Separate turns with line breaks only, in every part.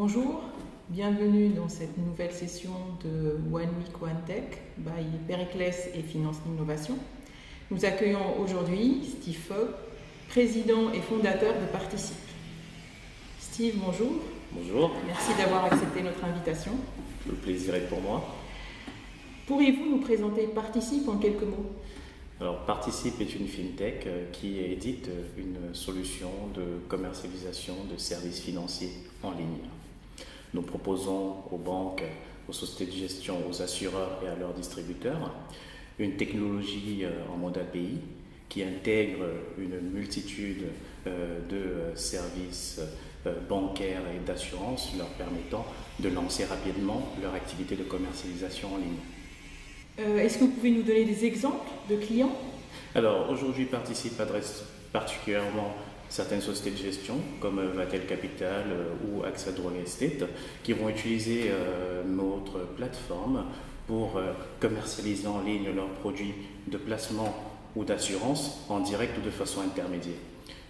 Bonjour, bienvenue dans cette nouvelle session de One Week One Tech by Periclès et Finance Innovation. Nous accueillons aujourd'hui Steve Fogg, président et fondateur de Participe. Steve, bonjour.
Bonjour.
Merci d'avoir accepté notre invitation.
Le plaisir est pour moi.
Pourriez-vous nous présenter Participe en quelques mots ?
Alors, Participe est une fintech qui édite une solution de commercialisation de services financiers en ligne. Nous proposons aux banques, aux sociétés de gestion, aux assureurs et à leurs distributeurs une technologie en mode API qui intègre une multitude de services bancaires et d'assurance leur permettant de lancer rapidement leur activité de commercialisation en ligne.
Est-ce que vous pouvez nous donner des exemples de clients ?
Alors aujourd'hui, Participe adresse particulièrement certaines sociétés de gestion comme Vatel Capital ou AXA Real Estate qui vont utiliser notre plateforme pour commercialiser en ligne leurs produits de placement ou d'assurance en direct ou de façon intermédiaire.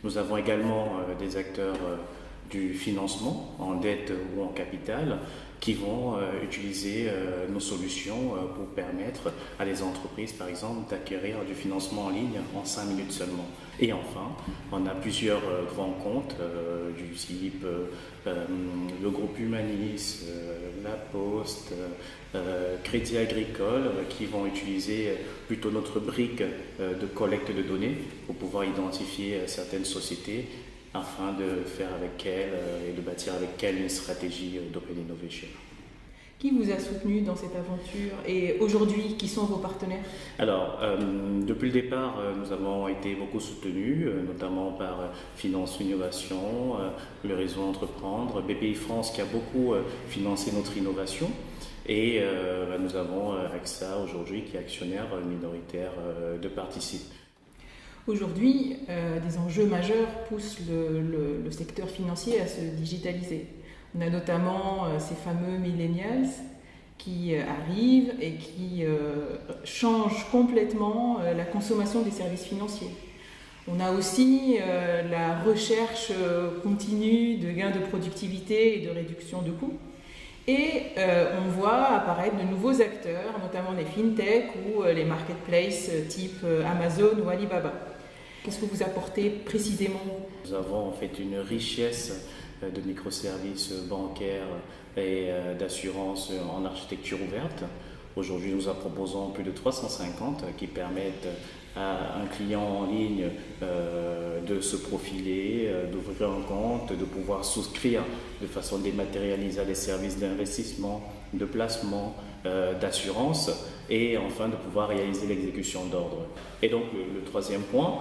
Nous avons également des acteurs du financement en dette ou en capital qui vont utiliser nos solutions pour permettre à des entreprises, par exemple, d'acquérir du financement en ligne en 5 minutes seulement. Et enfin, on a plusieurs grands comptes du type le groupe Humanis, La Poste, Crédit Agricole qui vont utiliser plutôt notre brique de collecte de données pour pouvoir identifier certaines sociétés afin de faire avec elles et de bâtir avec elles une stratégie d'open innovation.
Qui vous a soutenu dans cette aventure et aujourd'hui, qui sont vos partenaires ?
Alors, depuis le départ, nous avons été beaucoup soutenus, notamment par Finance Innovation, le réseau Entreprendre, BPI France qui a beaucoup financé notre innovation. Et nous avons AXA aujourd'hui qui est actionnaire minoritaire de Participe.
Aujourd'hui, des enjeux majeurs poussent le secteur financier à se digitaliser. On a notamment ces fameux millennials qui arrivent et qui changent complètement la consommation des services financiers. On a aussi la recherche continue de gains de productivité et de réduction de coûts. Et on voit apparaître de nouveaux acteurs, notamment les fintech ou les marketplaces type Amazon ou Alibaba. Qu'est-ce que vous apportez précisément ?
Nous avons en fait une richesse de microservices bancaires et d'assurance en architecture ouverte. Aujourd'hui, nous en proposons plus de 350 qui permettent à un client en ligne de se profiler, d'ouvrir un compte, de pouvoir souscrire de façon dématérialisée à des services d'investissement, de placement, d'assurance et enfin de pouvoir réaliser l'exécution d'ordre. Et donc le troisième point,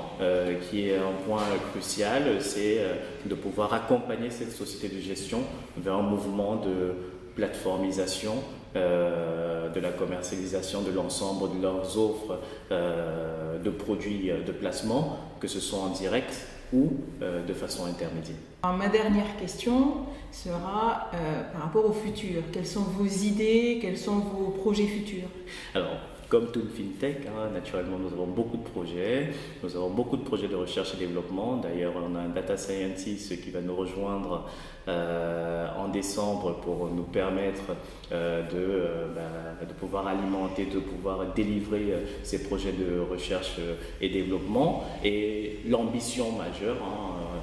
qui est un point crucial, c'est de pouvoir accompagner cette société de gestion vers un mouvement de plateformisation de la commercialisation de l'ensemble de leurs offres de produits de placement, que ce soit en direct ou de façon intermédiaire.
Alors, ma dernière question sera par rapport au futur. Quelles sont vos idées, quels sont vos projets futurs ?
Alors, comme toute fintech, naturellement, nous avons beaucoup de projets. Nous avons beaucoup de projets de recherche et développement. D'ailleurs, on a un data scientist qui va nous rejoindre en décembre pour nous permettre de pouvoir alimenter, de pouvoir délivrer ces projets de recherche et développement. Et l'ambition majeure,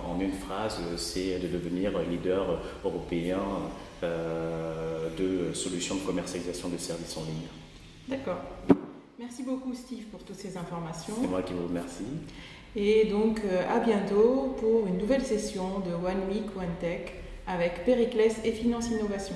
en une phrase, c'est de devenir leader européen de solutions de commercialisation de services en ligne.
D'accord. Merci beaucoup Steve pour toutes ces informations.
C'est moi qui vous remercie.
Et donc à bientôt pour une nouvelle session de One Week One Tech avec Periclès et Finance Innovation.